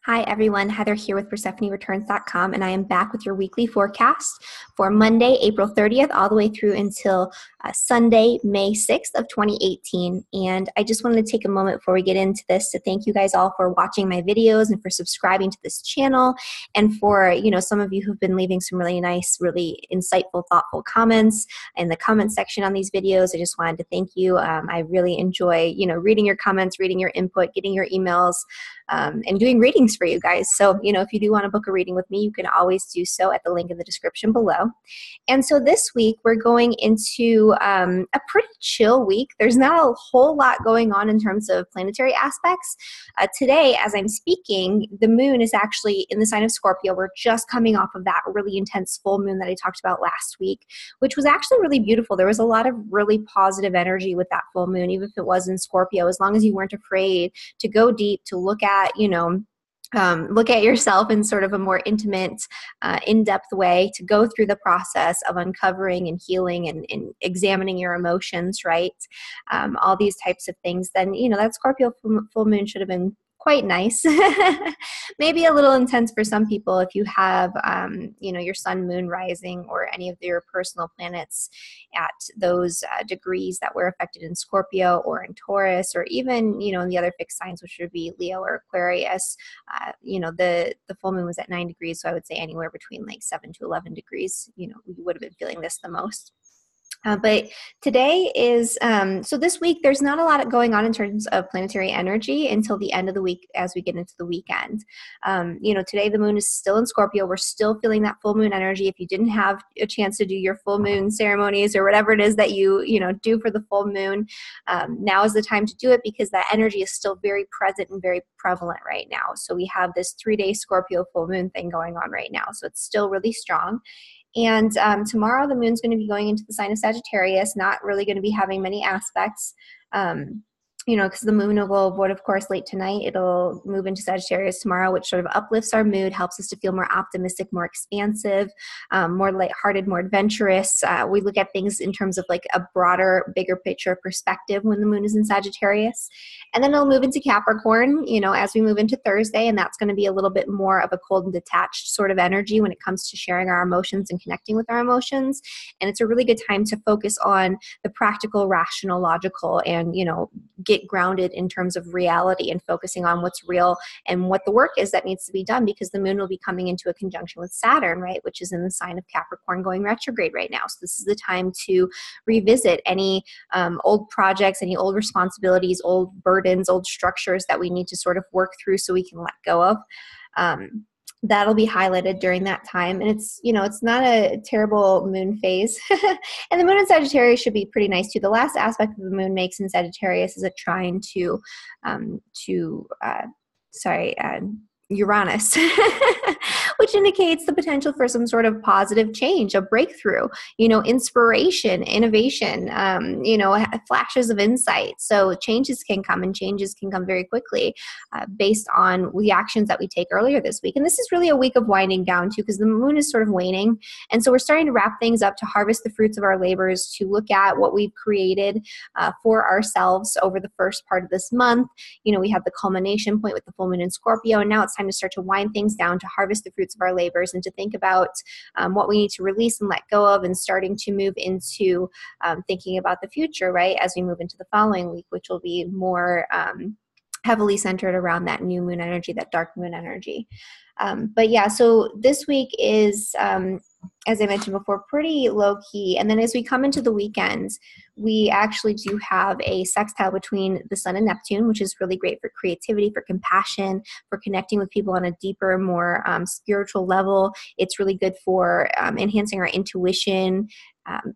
Hi everyone, Heather here with PersephoneReturns.com, and I am back with your weekly forecast for Monday, April 30th, all the way through until Sunday, May 6th of 2018. And I just wanted to take a moment before we get into this to thank you guys all for watching my videos and for subscribing to this channel, and for, some of you who've been leaving some really nice, really insightful, thoughtful comments in the comment section on these videos. I just wanted to thank you. I really enjoy, reading your comments, reading your input, getting your emails, and doing readings for you guys. So, if you do want to book a reading with me, you can always do so at the link in the description below. And so this week, we're going into a pretty chill week. There's not a whole lot going on in terms of planetary aspects. Today, as I'm speaking, the moon is actually in the sign of Scorpio. We're just coming off of that really intense full moon that I talked about last week, which was actually really beautiful. There was a lot of really positive energy with that full moon, even if it was in Scorpio, as long as you weren't afraid to go deep, to look at, look at yourself in sort of a more intimate, in-depth way, to go through the process of uncovering and healing and examining your emotions, right? All these types of things. Then, that Scorpio full moon should have been quite nice. Maybe a little intense for some people if you have, your sun, moon, rising, or any of your personal planets at those degrees that were affected in Scorpio or in Taurus, or even, in the other fixed signs, which would be Leo or Aquarius. The full moon was at 9 degrees, so I would say anywhere between like 7 to 11 degrees, we would have been feeling this the most. But today is, so this week, there's not a lot going on in terms of planetary energy until the end of the week as we get into the weekend. Today the moon is still in Scorpio. We're still feeling that full moon energy. If you didn't have a chance to do your full moon ceremonies or whatever it is that you do for the full moon, now is the time to do it, because that energy is still very present and very prevalent right now. So we have this 3-day Scorpio full moon thing going on right now. So it's still really strong. And tomorrow the moon's going to be going into the sign of Sagittarius, not really going to be having many aspects, because the moon will avoid, of course, late tonight. It'll move into Sagittarius tomorrow, which sort of uplifts our mood, helps us to feel more optimistic, more expansive, more lighthearted, more adventurous. We look at things in terms of like a broader, bigger picture perspective when the moon is in Sagittarius. And then it'll move into Capricorn, as we move into Thursday, and that's going to be a little bit more of a cold and detached sort of energy when it comes to sharing our emotions and connecting with our emotions. And it's a really good time to focus on the practical, rational, logical, and, get grounded in terms of reality and focusing on what's real and what the work is that needs to be done, because the moon will be coming into a conjunction with Saturn, right, which is in the sign of Capricorn, going retrograde right now. So this is the time to revisit any old projects, any old responsibilities, old burdens, old structures that we need to sort of work through so we can let go of. That'll be highlighted during that time. And it's, it's not a terrible moon phase. And the moon in Sagittarius should be pretty nice too. The last aspect that the moon makes in Sagittarius is a trine to Uranus, which indicates the potential for some sort of positive change, a breakthrough, inspiration, innovation, flashes of insight. So changes can come, and changes can come very quickly based on the actions that we take earlier this week. And this is really a week of winding down too, because the moon is sort of waning. And so we're starting to wrap things up, to harvest the fruits of our labors, to look at what we've created for ourselves over the first part of this month. We have the culmination point with the full moon in Scorpio, and now it's time to start to wind things down, to harvest the fruits of our labors, and to think about what we need to release and let go of, and starting to move into thinking about the future, right, as we move into the following week, which will be more heavily centered around that new moon energy, that dark moon energy. But yeah, so this week is, as I mentioned before, pretty low key. And then as we come into the weekends, we actually do have a sextile between the Sun and Neptune, which is really great for creativity, for compassion, for connecting with people on a deeper, more spiritual level. It's really good for enhancing our intuition,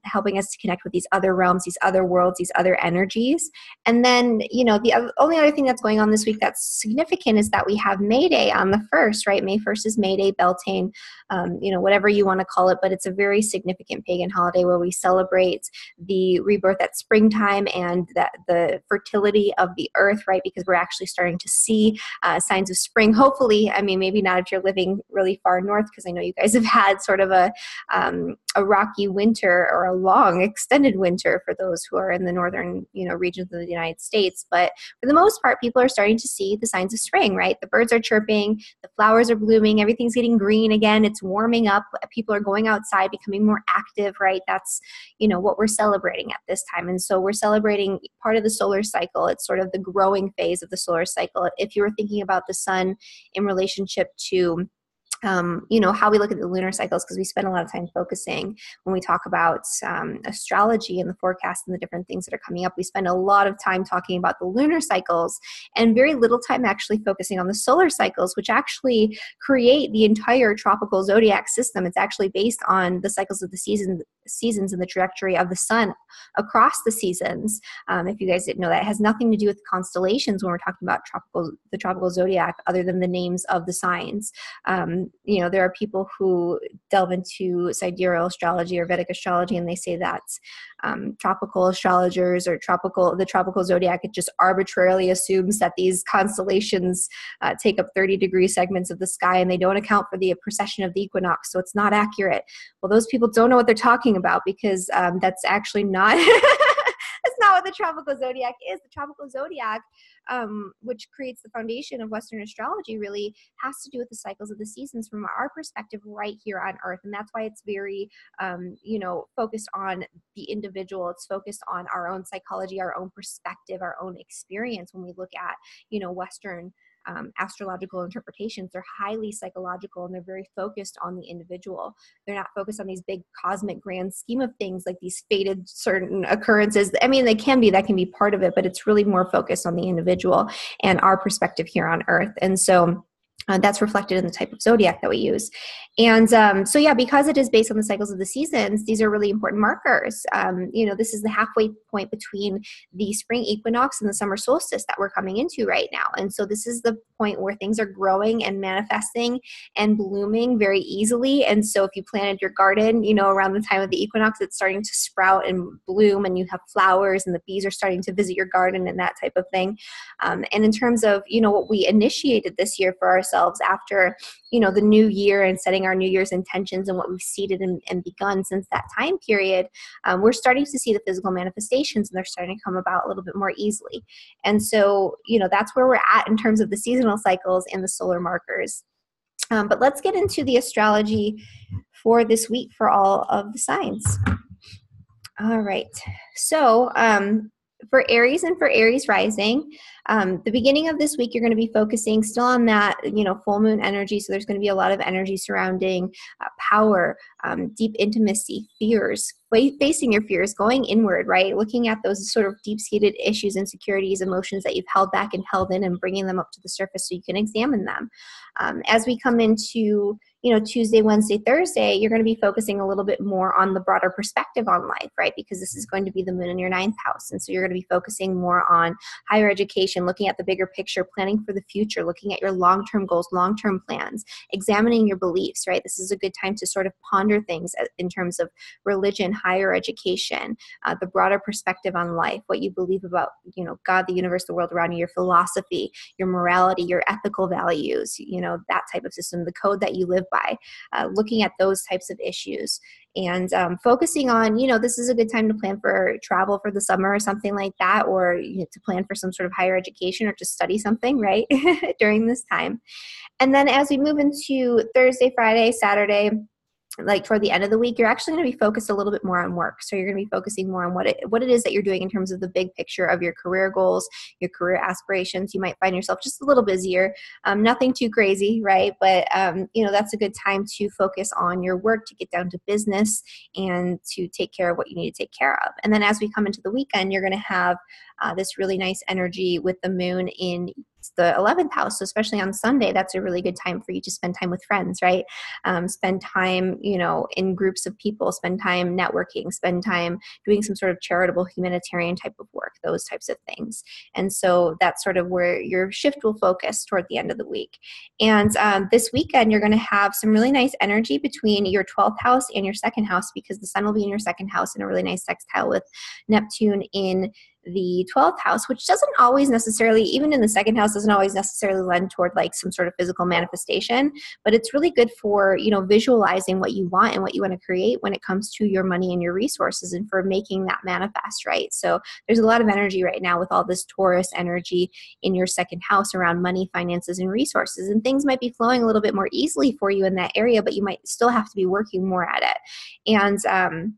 helping us to connect with these other realms, these other worlds, these other energies. And then, the only other thing that's going on this week that's significant is that we have May Day on the 1st, right? May 1st is May Day, Beltane, whatever you want to call it, but it's a very significant pagan holiday where we celebrate the rebirth at springtime and the fertility of the earth, right? Because we're actually starting to see signs of spring. Hopefully, maybe not if you're living really far north, because I know you guys have had sort of a rocky winter winter, or a long extended winter for those who are in the northern, regions of the United States. But for the most part, people are starting to see the signs of spring, right? The birds are chirping, the flowers are blooming, everything's getting green again. It's warming up. People are going outside, becoming more active, right? That's, what we're celebrating at this time. And so we're celebrating part of the solar cycle. It's sort of the growing phase of the solar cycle. If you were thinking about the sun in relationship to how we look at the lunar cycles, because we spend a lot of time focusing when we talk about astrology and the forecast and the different things that are coming up. We spend a lot of time talking about the lunar cycles and very little time actually focusing on the solar cycles, which actually create the entire tropical zodiac system. It's actually based on the cycles of the seasons and the trajectory of the sun across the seasons. If you guys didn't know that, it has nothing to do with constellations when we're talking about the tropical zodiac, other than the names of the signs. There are people who delve into sidereal astrology or Vedic astrology, and they say that tropical astrologers or the tropical zodiac, it just arbitrarily assumes that these constellations take up 30-degree segments of the sky, and they don't account for the precession of the equinox, so it's not accurate. Well, those people don't know what they're talking about, because that's actually not that's not what the tropical zodiac is. The tropical zodiac, which creates the foundation of Western astrology, really has to do with the cycles of the seasons from our perspective right here on Earth. And that's why it's very, focused on the individual. It's focused on our own psychology, our own perspective, our own experience. When we look at, Western astrological interpretations, they're highly psychological, and they're very focused on the individual. They're not focused on these big cosmic grand scheme of things, like these fated certain occurrences. I mean, that can be part of it, but it's really more focused on the individual and our perspective here on Earth. And so that's reflected in the type of zodiac that we use. And because it is based on the cycles of the seasons, these are really important markers. This is the halfway point between the spring equinox and the summer solstice that we're coming into right now. And so this is the point where things are growing and manifesting and blooming very easily. And so if you planted your garden, around the time of the equinox, it's starting to sprout and bloom, and you have flowers, and the bees are starting to visit your garden and that type of thing. And in terms of, what we initiated this year for ourselves after, the new year, and setting our New Year's intentions and what we've seeded and begun since that time period, we're starting to see the physical manifestations, and they're starting to come about a little bit more easily. And so, that's where we're at in terms of the seasonal cycles and the solar markers. But let's get into the astrology for this week for all of the signs. All right. So, for Aries and for Aries rising, the beginning of this week, you're going to be focusing still on that, full moon energy. So there's going to be a lot of energy surrounding power, deep intimacy, fears, facing your fears, going inward, right? Looking at those sort of deep-seated issues, insecurities, emotions that you've held back and held in, and bringing them up to the surface so you can examine them. As we come into Tuesday, Wednesday, Thursday, you're going to be focusing a little bit more on the broader perspective on life, right? Because this is going to be the moon in your 9th house. And so you're going to be focusing more on higher education, looking at the bigger picture, planning for the future, looking at your long-term goals, long-term plans, examining your beliefs, right? This is a good time to sort of ponder things in terms of religion, higher education, the broader perspective on life, what you believe about, God, the universe, the world around you, your philosophy, your morality, your ethical values, that type of system, the code that you live by, looking at those types of issues, and focusing on, this is a good time to plan for travel for the summer or something like that, or to plan for some sort of higher education or to study something, right, during this time. And then as we move into Thursday, Friday, Saturday, like toward the end of the week, you're actually going to be focused a little bit more on work. So you're going to be focusing more on what it is that you're doing in terms of the big picture of your career goals, your career aspirations. You might find yourself just a little busier, nothing too crazy, right? But, that's a good time to focus on your work, to get down to business, and to take care of what you need to take care of. And then as we come into the weekend, you're going to have this really nice energy with the moon in the 11th house. So especially on Sunday, that's a really good time for you to spend time with friends, right? Spend time, in groups of people, spend time networking, spend time doing some sort of charitable humanitarian type of work, those types of things. And so that's sort of where your shift will focus toward the end of the week. And this weekend, you're going to have some really nice energy between your 12th house and your 2nd house, because the sun will be in your 2nd house in a really nice sextile with Neptune in the 12th house, which doesn't always necessarily, even in the second house, doesn't always necessarily lend toward like some sort of physical manifestation, but it's really good for, visualizing what you want and what you want to create when it comes to your money and your resources, and for making that manifest, right? So there's a lot of energy right now with all this Taurus energy in your second house around money, finances, and resources, and things might be flowing a little bit more easily for you in that area, but you might still have to be working more at it. And,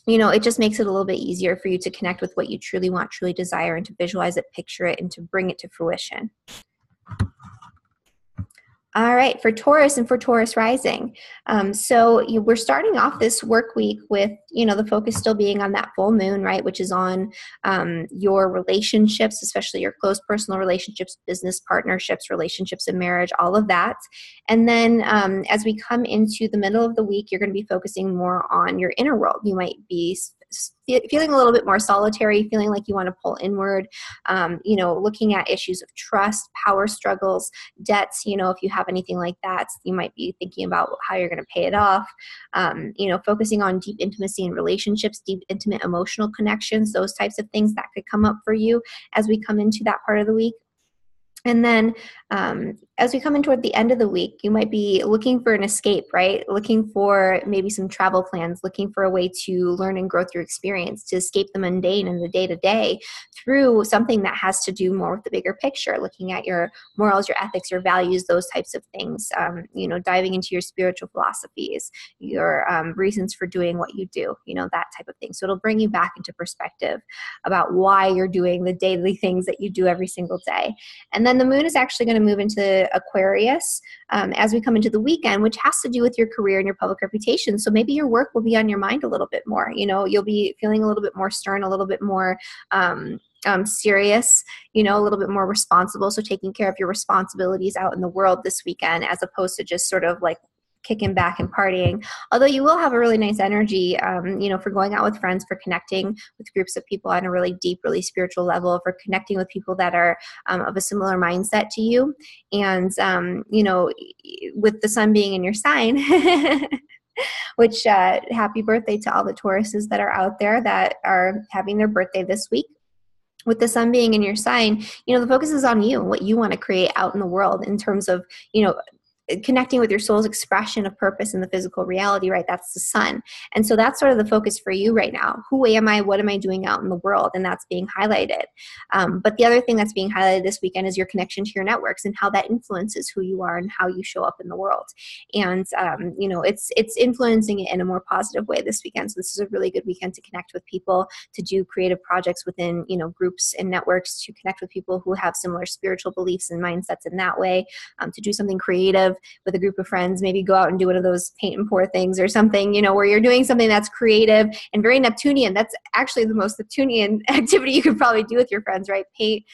it just makes it a little bit easier for you to connect with what you truly want, truly desire, and to visualize it, picture it, and to bring it to fruition. All right, for Taurus and for Taurus rising. We're starting off this work week with, the focus still being on that full moon, right, which is on your relationships, especially your close personal relationships, business partnerships, relationships and marriage, all of that. And then as we come into the middle of the week, you're going to be focusing more on your inner world. You might be feeling a little bit more solitary, feeling like you want to pull inward, looking at issues of trust, power struggles, debts. If you have anything like that, you might be thinking about how you're going to pay it off, focusing on deep intimacy in relationships, deep, intimate, emotional connections, those types of things that could come up for you as we come into that part of the week. And then as we come in toward the end of the week, you might be looking for an escape, right? Looking for maybe some travel plans, looking for a way to learn and grow through experience, to escape the mundane and the day-to-day through something that has to do more with the bigger picture, looking at your morals, your ethics, your values, those types of things, diving into your spiritual philosophies, your reasons for doing what you do, that type of thing. So it'll bring you back into perspective about why you're doing the daily things that you do every single day. And then the moon is actually going to move into Aquarius as we come into the weekend, which has to do with your career and your public reputation. So maybe your work will be on your mind a little bit more. You'll be feeling a little bit more stern, a little bit more serious, a little bit more responsible. So taking care of your responsibilities out in the world this weekend, as opposed to just sort of like kicking back and partying. Although you will have a really nice energy, for going out with friends, for connecting with groups of people on a really deep, really spiritual level, for connecting with people that are of a similar mindset to you. And, with the sun being in your sign, which happy birthday to all the Tauruses that are out there that are having their birthday this week. With the sun being in your sign, the focus is on you, what you want to create out in the world in terms of, connecting with your soul's expression of purpose in the physical reality, right? That's the sun. And so that's sort of the focus for you right now. Who am I? What am I doing out in the world? And that's being highlighted. But the other thing that's being highlighted this weekend is your connection to your networks and how that influences who you are and how you show up in the world. And, it's influencing it in a more positive way this weekend. So this is a really good weekend to connect with people, to do creative projects within, groups and networks, to connect with people who have similar spiritual beliefs and mindsets in that way, to do something creative with a group of friends, maybe go out and do one of those paint and pour things or something, where you're doing something that's creative and very Neptunian. That's actually the most Neptunian activity you could probably do with your friends, right? Paint,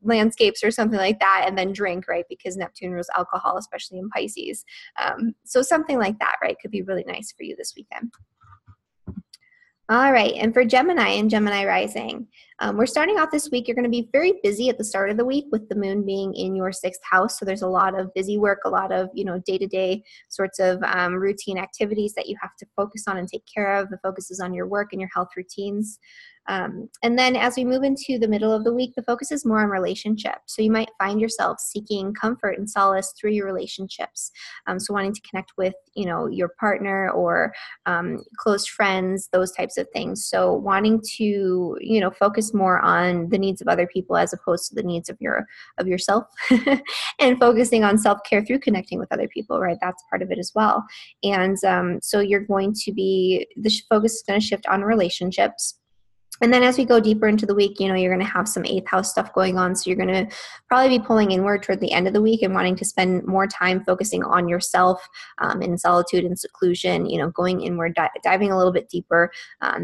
landscapes or something like that, and then drink, right? Because Neptune rules alcohol, especially in Pisces. So something like that, right, could be really nice for you this weekend. All right, and for Gemini and Gemini rising, we're starting off this week. You're going to be very busy at the start of the week with the moon being in your 6th house. So there's a lot of busy work, a lot of, day-to-day sorts of routine activities that you have to focus on and take care of. The focus is on your work and your health routines. And then as we move into the middle of the week, the focus is more on relationships. So you might find yourself seeking comfort and solace through your relationships. So wanting to connect with, your partner or close friends, those types of things. So wanting to, focus more on the needs of other people as opposed to the needs of yourself and focusing on self-care through connecting with other people, right? That's part of it as well. And so you're going to be, the focus is going to shift on relationships. And then as we go deeper into the week, you're going to have some 8th house stuff going on. So you're going to probably be pulling inward toward the end of the week and wanting to spend more time focusing on yourself in solitude and seclusion, going inward, diving a little bit deeper.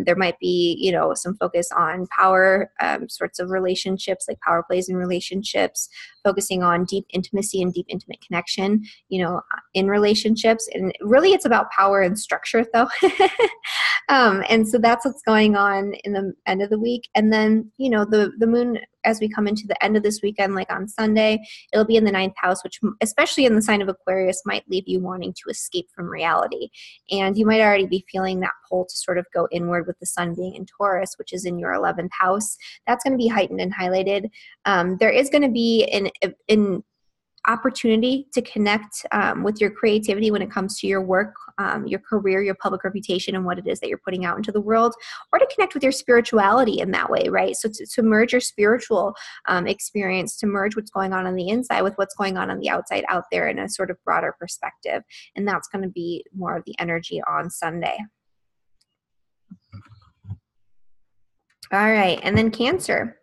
There might be, some focus on power sorts of relationships, like power plays in relationships, focusing on deep intimacy and deep intimate connection, in relationships. And really it's about power and structure though. And so that's what's going on in the end of the week. And then, the moon as we come into the end of this weekend, like on Sunday, it'll be in the ninth house, which especially in the sign of Aquarius might leave you wanting to escape from reality. And you might already be feeling that pull to sort of go inward with the sun being in Taurus, which is in your 11th house. That's going to be heightened and highlighted. There is going to be an opportunity to connect with your creativity when it comes to your work, your career, your public reputation, and what it is that you're putting out into the world, or to connect with your spirituality in that way, right? So to merge your spiritual experience, to merge what's going on the inside with what's going on the outside out there in a sort of broader perspective. And that's going to be more of the energy on Sunday. All right, and then Cancer.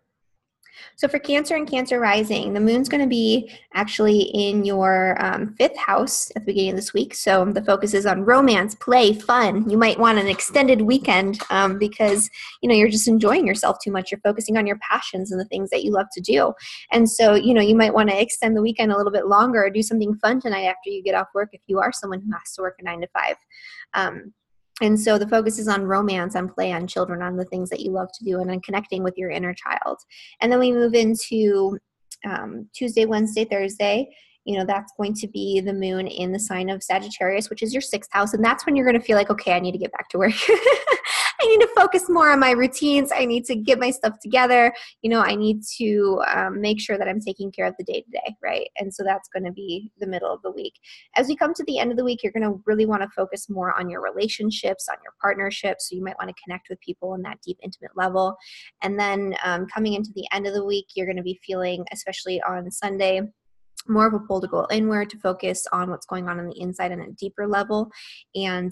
So for Cancer and Cancer rising, the moon's going to be actually in your 5th house at the beginning of this week. So the focus is on romance, play, fun. You might want an extended weekend because, you're just enjoying yourself too much. You're focusing on your passions and the things that you love to do. And so, you might want to extend the weekend a little bit longer or do something fun tonight after you get off work if you are someone who has to work a 9 to 5. And so the focus is on romance, on play, on children, on the things that you love to do, and on connecting with your inner child. And then we move into Tuesday, Wednesday, Thursday. That's going to be the moon in the sign of Sagittarius, which is your 6th house. And that's when you're going to feel like, okay, I need to get back to work. I need to focus more on my routines. I need to get my stuff together. I need to make sure that I'm taking care of the day-to-day, right? And so that's going to be the middle of the week. As we come to the end of the week, you're going to really want to focus more on your relationships, on your partnerships. So you might want to connect with people on that deep, intimate level. And then coming into the end of the week, you're going to be feeling, especially on Sunday, more of a pull to go inward, to focus on what's going on the inside on a deeper level. And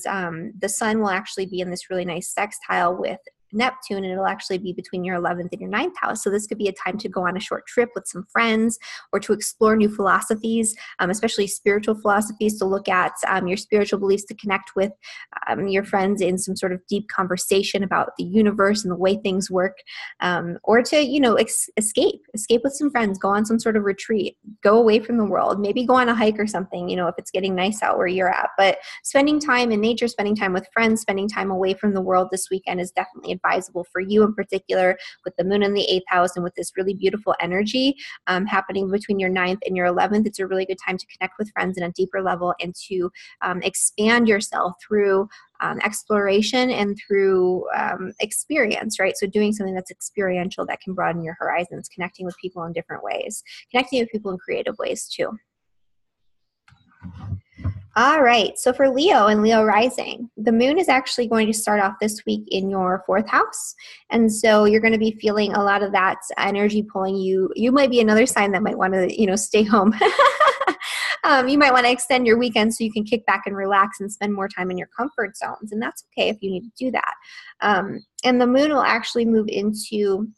the sun will actually be in this really nice sextile with Neptune, and it'll actually be between your 11th and your 9th house. So this could be a time to go on a short trip with some friends, or to explore new philosophies, especially spiritual philosophies, to look at your spiritual beliefs, to connect with your friends in some sort of deep conversation about the universe and the way things work, or to, escape with some friends, go on some sort of retreat, go away from the world, maybe go on a hike or something, if it's getting nice out where you're at. But spending time in nature, spending time with friends, spending time away from the world this weekend is definitely advisable for you in particular, with the moon in the 8th house and with this really beautiful energy happening between your 9th and your 11th. It's a really good time to connect with friends in a deeper level and to expand yourself through exploration and through experience, right? So doing something that's experiential that can broaden your horizons, connecting with people in different ways, connecting with people in creative ways too. All right, so for Leo and Leo rising, the moon is actually going to start off this week in your 4th house. And so you're going to be feeling a lot of that energy pulling you. You might be another sign that might want to, stay home. You might want to extend your weekend so you can kick back and relax and spend more time in your comfort zones. And that's okay if you need to do that. And the moon will actually move into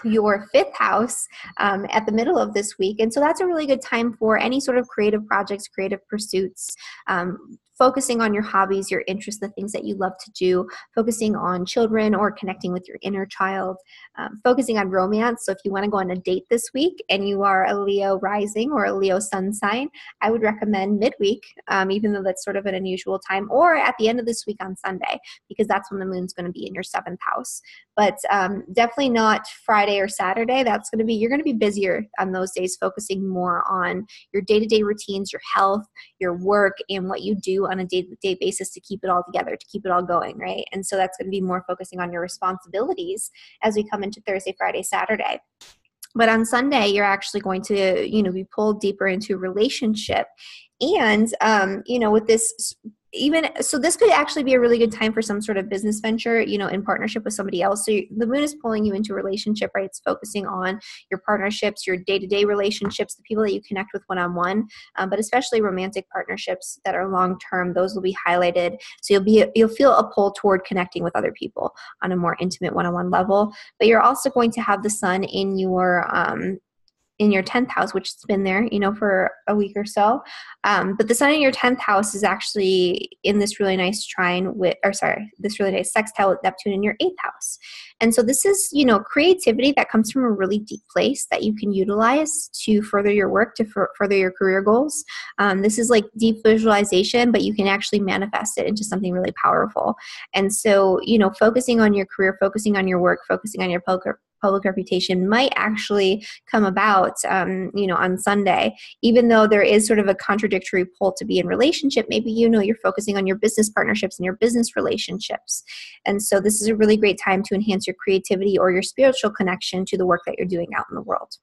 your 5th house at the middle of this week. And so that's a really good time for any sort of creative projects, creative pursuits, focusing on your hobbies, your interests, the things that you love to do, focusing on children or connecting with your inner child, focusing on romance. So if you want to go on a date this week and you are a Leo rising or a Leo sun sign, I would recommend midweek, even though that's sort of an unusual time, or at the end of this week on Sunday, because that's when the moon's going to be in your 7th house. But definitely not Friday or Saturday. You're going to be busier on those days, focusing more on your day-to-day routines, your health, your work, and what you do on a day-to-day basis to keep it all together, to keep it all going, right? And so that's going to be more focusing on your responsibilities as we come into Thursday, Friday, Saturday. But on Sunday, you're actually going to, be pulled deeper into a relationship. And, with this, so this could actually be a really good time for some sort of business venture, in partnership with somebody else. So the moon is pulling you into a relationship, right? It's focusing on your partnerships, your day-to-day relationships, the people that you connect with one-on-one, but especially romantic partnerships that are long-term. Those will be highlighted. So you'll feel a pull toward connecting with other people on a more intimate one-on-one level. But you're also going to have the sun in your 10th house, which has been there, for a week or so. But the sun in your 10th house is actually in this really nice this really nice sextile with Neptune in your 8th house. And so this is, creativity that comes from a really deep place that you can utilize to further your work, to further your career goals. This is like deep visualization, but you can actually manifest it into something really powerful. And so, focusing on your career, focusing on your work, focusing on your public reputation might actually come about, on Sunday, even though there is sort of a contradictory pull to be in relationship. Maybe, you're focusing on your business partnerships and your business relationships. And so this is a really great time to enhance your creativity or your spiritual connection to the work that you're doing out in the world.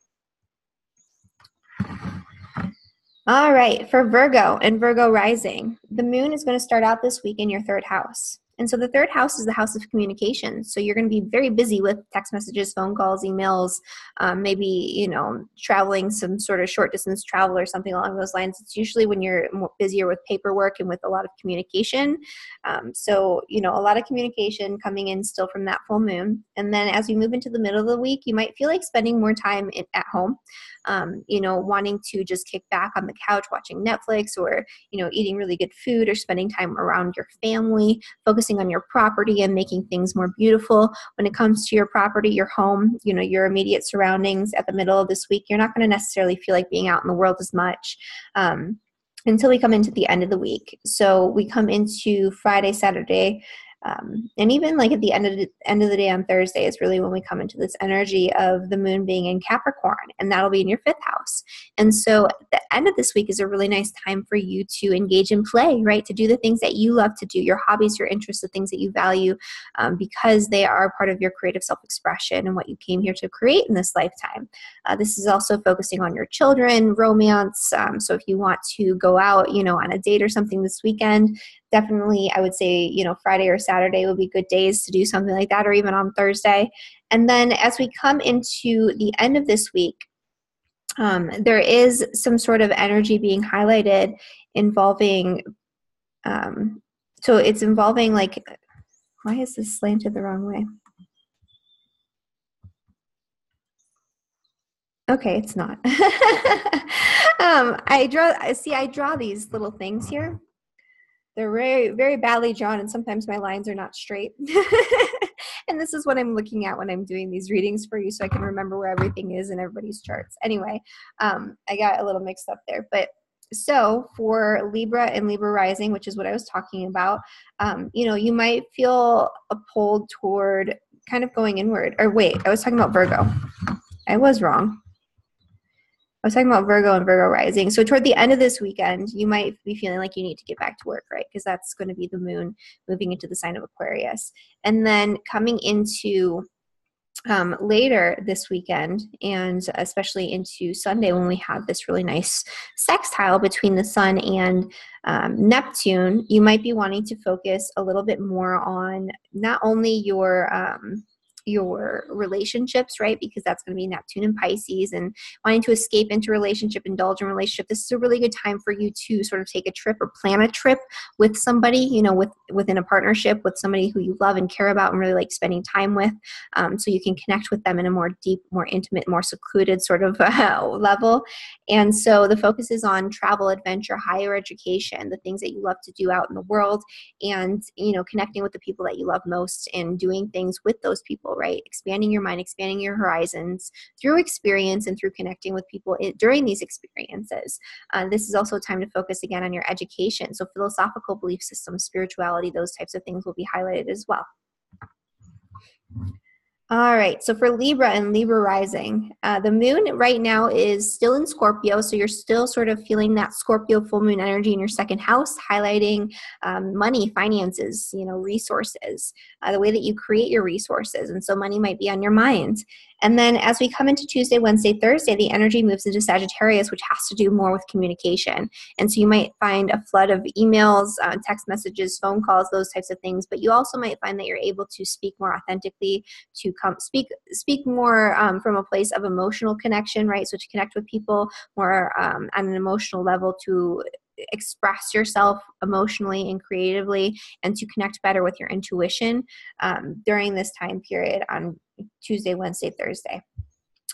All right, for Virgo and Virgo rising, the moon is going to start out this week in your third house. And so the third house is the house of communication. So you're going to be very busy with text messages, phone calls, emails, maybe, traveling, some sort of short distance travel or something along those lines. It's usually when you're more busier with paperwork and with a lot of communication. So, a lot of communication coming in still from that full moon. And then as we move into the middle of the week, you might feel like spending more time at home, wanting to just kick back on the couch, watching Netflix, or, eating really good food, or spending time around your family, focusing on your property and making things more beautiful. When it comes to your property, your home, your immediate surroundings at the middle of this week, you're not going to necessarily feel like being out in the world as much until we come into the end of the week. So we come into Friday, Saturday, and even like at the end of the day on Thursday is really when we come into this energy of the moon being in Capricorn, and that'll be in your fifth house. And so the end of this week is a really nice time for you to engage in play, right? To do the things that you love to do, your hobbies, your interests, the things that you value, because they are part of your creative self-expression and what you came here to create in this lifetime. This is also focusing on your children, romance. So if you want to go out, on a date or something this weekend, definitely, I would say, Friday or Saturday would be good days to do something like that, or even on Thursday. And then as we come into the end of this week, there is some sort of energy being highlighted involving, so it's involving like, why is this slanted the wrong way? Okay, it's not. I draw these little things here. They're very, very badly drawn, and sometimes my lines are not straight. And this is what I'm looking at when I'm doing these readings for you, so I can remember where everything is in everybody's charts. Anyway, I got a little mixed up there. But so for Libra and Libra rising, which is what I was talking about, you might feel a pull toward kind of going inward. Or wait, I was talking about Virgo. I was wrong. I was talking about Virgo and Virgo rising. So toward the end of this weekend, you might be feeling like you need to get back to work, right? Because that's going to be the moon moving into the sign of Aquarius. And then coming into later this weekend, and especially into Sunday, when we have this really nice sextile between the sun and Neptune, you might be wanting to focus a little bit more on not only your relationships, right? Because that's going to be Neptune and Pisces, and wanting to escape into relationship, indulge in relationship. This is a really good time for you to sort of take a trip or plan a trip with somebody, within a partnership with somebody who you love and care about and really like spending time with. So you can connect with them in a more deep, more intimate, more secluded sort of level. And so the focus is on travel, adventure, higher education, the things that you love to do out in the world, and, connecting with the people that you love most and doing things with those people, right? Expanding your mind, expanding your horizons through experience and through connecting with people during these experiences. This is also a time to focus again on your education. So philosophical belief systems, spirituality, those types of things will be highlighted as well. All right, so for Libra and Libra rising, the moon right now is still in Scorpio, so you're still sort of feeling that Scorpio full moon energy in your second house, highlighting money, finances, resources, the way that you create your resources, and so money might be on your mind. And then as we come into Tuesday, Wednesday, Thursday, the energy moves into Sagittarius, which has to do more with communication. And so you might find a flood of emails, text messages, phone calls, those types of things. But you also might find that you're able to speak more authentically, to speak more from a place of emotional connection, right? So to connect with people more on an emotional level, to express yourself emotionally and creatively, and to connect better with your intuition during this time period on Tuesday, Wednesday, Thursday.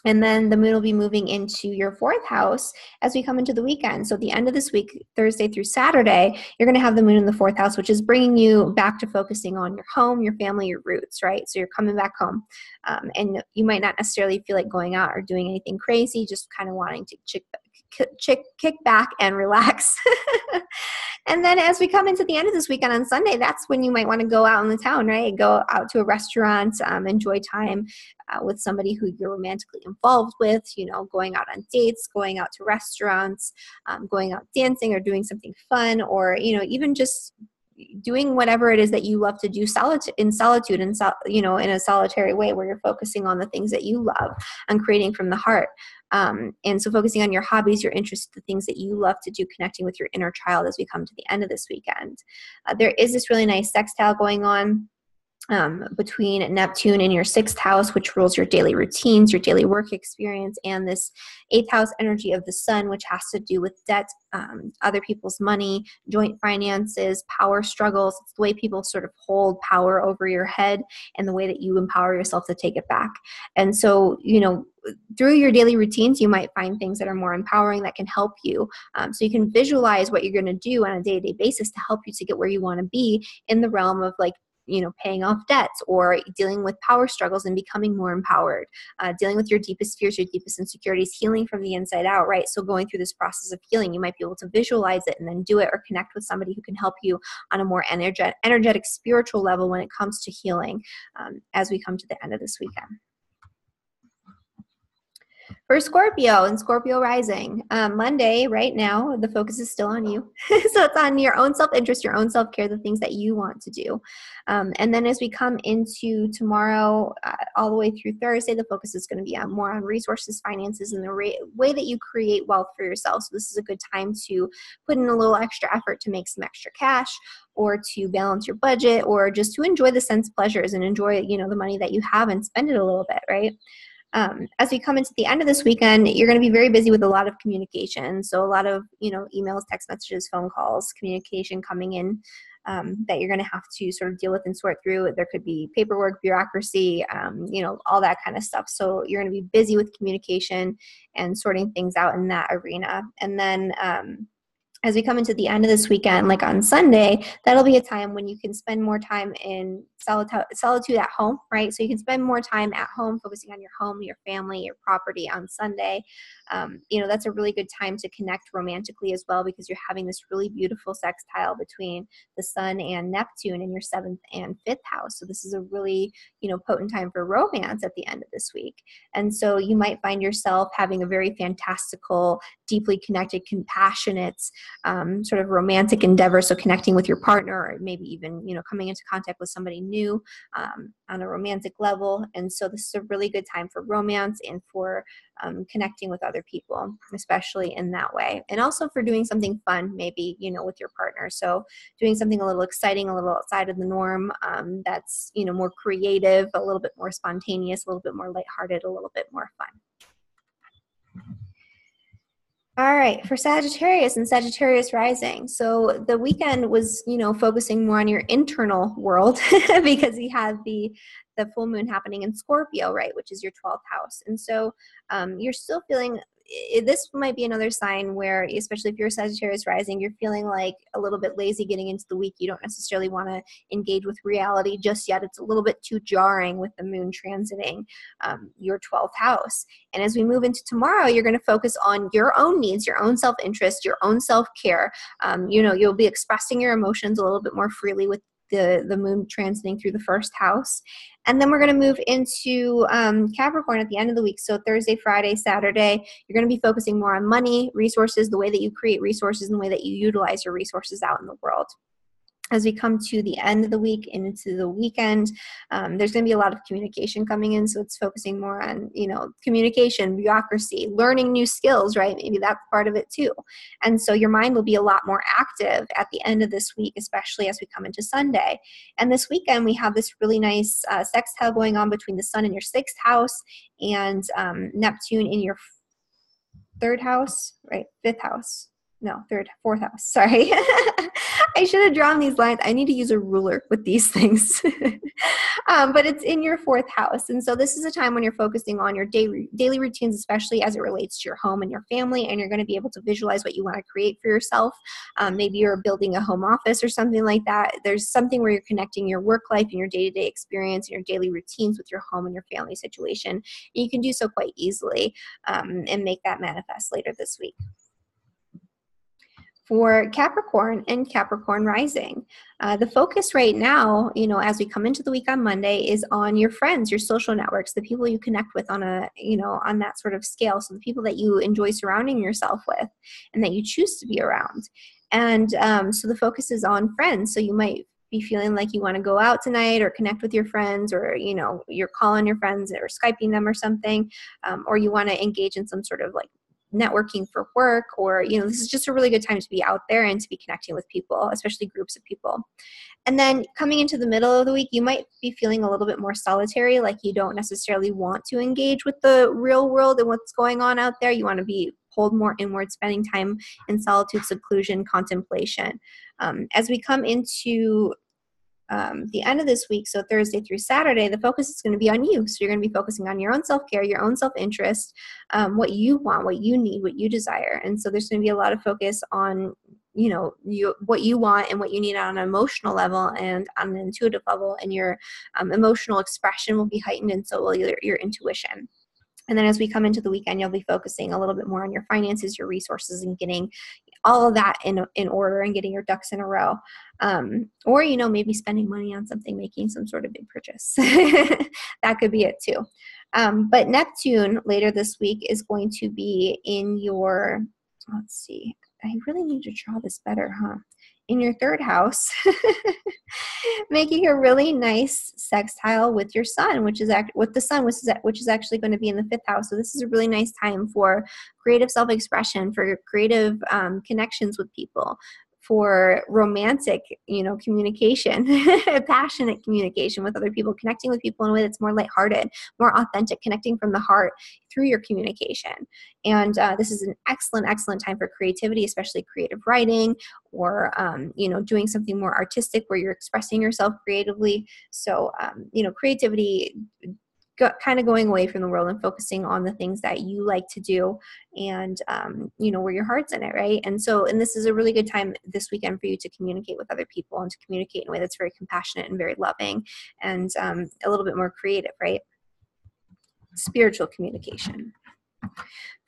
And then the moon will be moving into your fourth house as we come into the weekend. So at the end of this week, Thursday through Saturday, you're going to have the moon in the fourth house, which is bringing you back to focusing on your home, your family, your roots, right? So you're coming back home. And you might not necessarily feel like going out or doing anything crazy, just kind of wanting to kick back and relax. And then as we come into the end of this weekend on Sunday, that's when you might want to go out in the town, right? Go out to a restaurant, enjoy time with somebody who you're romantically involved with, going out on dates, going out to restaurants, going out dancing or doing something fun, or, even just doing whatever it is that you love to do in solitude and, in a solitary way where you're focusing on the things that you love and creating from the heart. And so focusing on your hobbies, your interests, the things that you love to do, connecting with your inner child as we come to the end of this weekend. There is this really nice sextile going on between Neptune in your 6th house, which rules your daily routines, your daily work experience, and this 8th house energy of the sun, which has to do with debt, other people's money, joint finances, power struggles. It's the way people sort of hold power over your head and the way that you empower yourself to take it back. And so, through your daily routines, you might find things that are more empowering that can help you. So you can visualize what you're going to do on a day-to-day basis to help you to get where you want to be in the realm of paying off debts or dealing with power struggles and becoming more empowered, dealing with your deepest fears, your deepest insecurities, healing from the inside out, right? So going through this process of healing, you might be able to visualize it and then do it, or connect with somebody who can help you on a more energetic spiritual level when it comes to healing as we come to the end of this weekend. For Scorpio and Scorpio rising, Monday, right now, the focus is still on you. So it's on your own self-interest, your own self-care, the things that you want to do. And then as we come into tomorrow, all the way through Thursday, the focus is going to be more on resources, finances, and the way that you create wealth for yourself. So this is a good time to put in a little extra effort to make some extra cash, or to balance your budget, or just to enjoy the sense pleasures and enjoy, the money that you have and spend it a little bit, right? As we come into the end of this weekend, you're going to be very busy with a lot of communication. So a lot of, emails, text messages, phone calls, communication coming in that you're going to have to sort of deal with and sort through. There could be paperwork, bureaucracy, all that kind of stuff. So you're going to be busy with communication and sorting things out in that arena. And then as we come into the end of this weekend, like on Sunday, that'll be a time when you can spend more time in solitude at home, right? So you can spend more time at home focusing on your home, your family, your property on Sunday. That's a really good time to connect romantically as well, because you're having this really beautiful sextile between the sun and Neptune in your 7th and 5th house. So this is a really, potent time for romance at the end of this week. And so you might find yourself having a very fantastical, deeply connected, compassionate, sort of romantic endeavor. So connecting with your partner, or maybe even, coming into contact with somebody new on a romantic level. And so this is a really good time for romance and for connecting with other people, especially in that way. And also for doing something fun, maybe, with your partner. So doing something a little exciting, a little outside of the norm, that's, more creative, a little bit more spontaneous, a little bit more lighthearted, a little bit more fun. All right, for Sagittarius and Sagittarius rising. So the weekend was, focusing more on your internal world because we had the full moon happening in Scorpio, right, which is your 12th house. And so you're still feeling, this might be another sign where, especially if you're Sagittarius rising, you're feeling like a little bit lazy getting into the week. You don't necessarily want to engage with reality just yet. It's a little bit too jarring with the moon transiting your 12th house. And as we move into tomorrow, you're going to focus on your own needs, your own self-interest, your own self-care. You'll be expressing your emotions a little bit more freely with the moon transiting through the 1st house. And then we're going to move into Capricorn at the end of the week. So Thursday, Friday, Saturday, you're going to be focusing more on money, resources, the way that you create resources, and the way that you utilize your resources out in the world. As we come to the end of the week and into the weekend, there's going to be a lot of communication coming in. So it's focusing more on, communication, bureaucracy, learning new skills, right? Maybe that's part of it too. And so your mind will be a lot more active at the end of this week, especially as we come into Sunday. And this weekend, we have this really nice sextile going on between the sun in your 6th house and Neptune in your 3rd house, right? 5th house. No, 4th house. Sorry. I should have drawn these lines. I need to use a ruler with these things. But it's in your 4th house. And so this is a time when you're focusing on your daily routines, especially as it relates to your home and your family, and you're going to be able to visualize what you want to create for yourself. Maybe you're building a home office or something like that. There's something where you're connecting your work life and your day-to-day experience and your daily routines with your home and your family situation. And you can do so quite easily and make that manifest later this week. For Capricorn and Capricorn rising, the focus right now, as we come into the week on Monday, is on your friends, your social networks, the people you connect with on on that sort of scale. So the people that you enjoy surrounding yourself with and that you choose to be around. And so the focus is on friends. So you might be feeling like you want to go out tonight or connect with your friends, or, you're calling your friends or Skyping them or something, or you want to engage in some sort of like networking for work, or this is just a really good time to be out there and to be connecting with people, especially groups of people. And then coming into the middle of the week, you might be feeling a little bit more solitary, like you don't necessarily want to engage with the real world and what's going on out there. You want to be pulled more inward, spending time in solitude, seclusion, contemplation. As we come into the end of this week, so Thursday through Saturday, the focus is going to be on you. So you're going to be focusing on your own self-care, your own self-interest, what you want, what you need, what you desire. And so there's going to be a lot of focus on, what you want and what you need on an emotional level and on an intuitive level, and your emotional expression will be heightened, and so will your intuition. And then as we come into the weekend, you'll be focusing a little bit more on your finances, your resources, and getting all of that in order and getting your ducks in a row. Or, maybe spending money on something, making some sort of big purchase. That could be it too. But Neptune later this week is going to be in your, let's see, I really need to draw this better, huh? In your third house, making a really nice sextile with your sun, which is actually going to be in the fifth house. So this is a really nice time for creative self-expression, for creative connections with people, for romantic, communication, passionate communication with other people, connecting with people in a way that's more lighthearted, more authentic, connecting from the heart through your communication. And this is an excellent, excellent time for creativity, especially creative writing, or, doing something more artistic where you're expressing yourself creatively. So, creativity, kind of going away from the world and focusing on the things that you like to do, and where your heart's in it, right? And this is a really good time this weekend for you to communicate with other people, and to communicate in a way that's very compassionate and very loving, and a little bit more creative, right? Spiritual communication.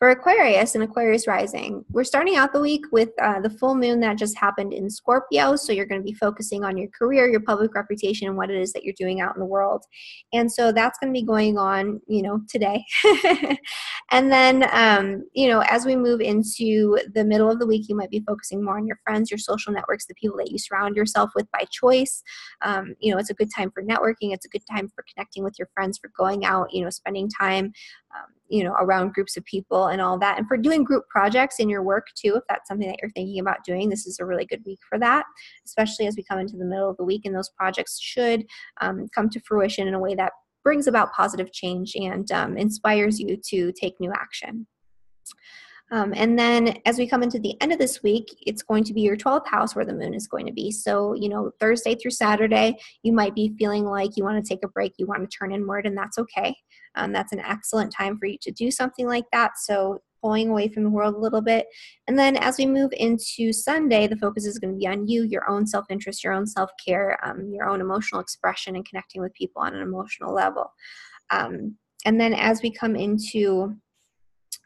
For Aquarius and Aquarius rising, we're starting out the week with the full moon that just happened in Scorpio. So you're going to be focusing on your career, your public reputation, and what it is that you're doing out in the world. And so that's going to be going on, today. And then, as we move into the middle of the week, you might be focusing more on your friends, your social networks, the people that you surround yourself with by choice. It's a good time for networking. It's a good time for connecting with your friends, for going out, spending time, around groups of people and all that. And for doing group projects in your work too, if that's something that you're thinking about doing, this is a really good week for that, especially as we come into the middle of the week, and those projects should come to fruition in a way that brings about positive change and inspires you to take new action. And then as we come into the end of this week, it's going to be your 12th house where the moon is going to be. So, Thursday through Saturday, you might be feeling like you want to take a break, you want to turn inward, and that's okay. That's an excellent time for you to do something like that. So pulling away from the world a little bit. And then as we move into Sunday, the focus is going to be on you, your own self-interest, your own self-care, your own emotional expression, and connecting with people on an emotional level. And then as we come into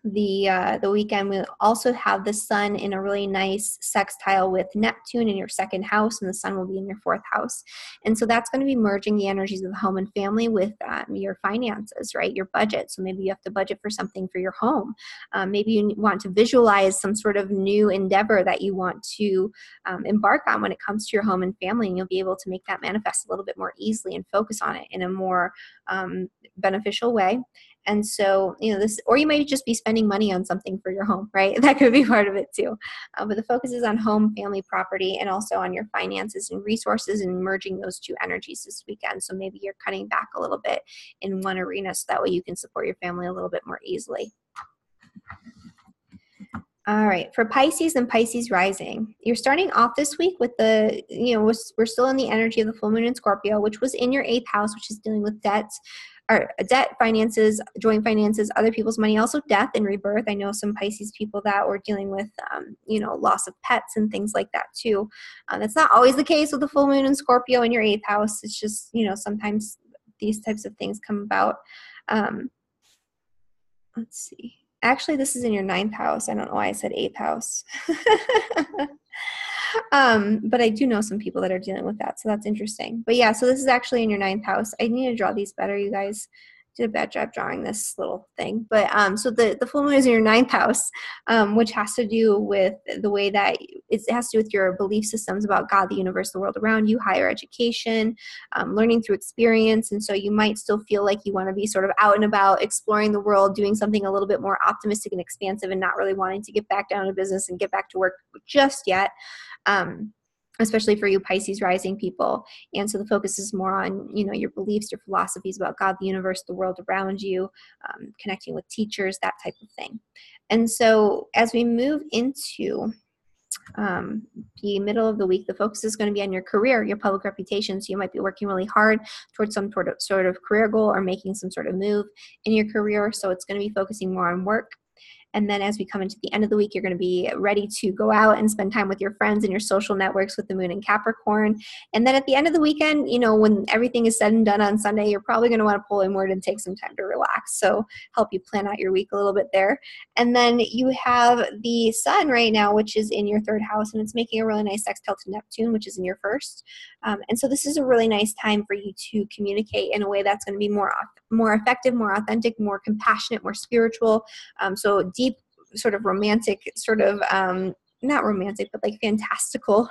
the weekend, we also have the sun in a really nice sextile with Neptune in your second house, and the sun will be in your fourth house. And so that's going to be merging the energies of the home and family with your finances, right? Your budget. So maybe you have to budget for something for your home. Maybe you want to visualize some sort of new endeavor that you want to embark on when it comes to your home and family, and you'll be able to make that manifest a little bit more easily and focus on it in a more beneficial way. And so, this, or you might just be spending money on something for your home, right? That could be part of it too. But the focus is on home, family, property, and also on your finances and resources, and merging those two energies this weekend. So maybe you're cutting back a little bit in one arena, so that way you can support your family a little bit more easily. All right, for Pisces and Pisces rising, you're starting off this week with the, we're still in the energy of the full moon in Scorpio, which was in your 8th house, which is dealing with debts, or debt, finances, joint finances, other people's money, also death and rebirth. I know some Pisces people that were dealing with, loss of pets and things like that too. That's not always the case with the full moon in Scorpio in your 8th house. It's just, sometimes these types of things come about. Let's see. Actually, this is in your 9th house. I don't know why I said 8th house. But I do know some people that are dealing with that, so that's interesting. But yeah, so this is actually in your ninth house. I need to draw these better, you guys. Did a bad job drawing this little thing. But so the full moon is in your ninth house, which has to do with the way that it has to do with your belief systems about God, the universe, the world around you, higher education, learning through experience. And so you might still feel like you want to be sort of out and about, exploring the world, doing something a little bit more optimistic and expansive, and not really wanting to get back down to business and get back to work just yet. Especially for you Pisces rising people. And so the focus is more on, your beliefs, your philosophies about God, the universe, the world around you, connecting with teachers, that type of thing. And so as we move into the middle of the week, the focus is going to be on your career, your public reputation. So you might be working really hard towards some sort of career goal or making some sort of move in your career. So it's going to be focusing more on work. And then as we come into the end of the week, you're going to be ready to go out and spend time with your friends and your social networks with the moon in Capricorn. And then at the end of the weekend, when everything is said and done on Sunday, you're probably going to want to pull inward and take some time to relax. So help you plan out your week a little bit there. And then you have the sun right now, which is in your third house, and it's making a really nice sextile to Neptune, which is in your first. And so this is a really nice time for you to communicate in a way that's going to be more effective, more authentic, more compassionate, more spiritual. So deep, sort of romantic, sort of not romantic, but like fantastical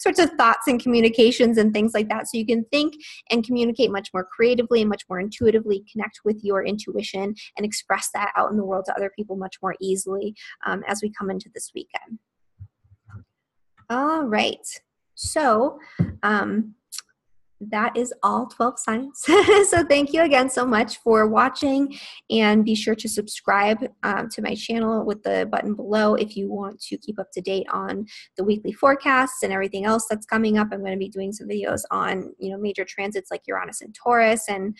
sorts of thoughts and communications and things like that. So you can think and communicate much more creatively and much more intuitively, connect with your intuition and express that out in the world to other people much more easily as we come into this weekend. All right. So that is all 12 signs. So thank you again so much for watching, and be sure to subscribe to my channel with the button below if you want to keep up to date on the weekly forecasts and everything else that's coming up. I'm going to be doing some videos on major transits like Uranus and Taurus, and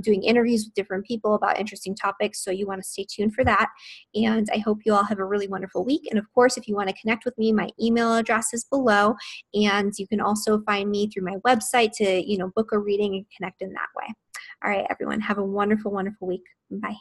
doing interviews with different people about interesting topics, so you want to stay tuned for that. And I hope you all have a really wonderful week. And of course, if you want to connect with me, my email address is below, and you can also find me through my website to book a reading and connect in that way. All right, everyone, have a wonderful, wonderful week. Bye.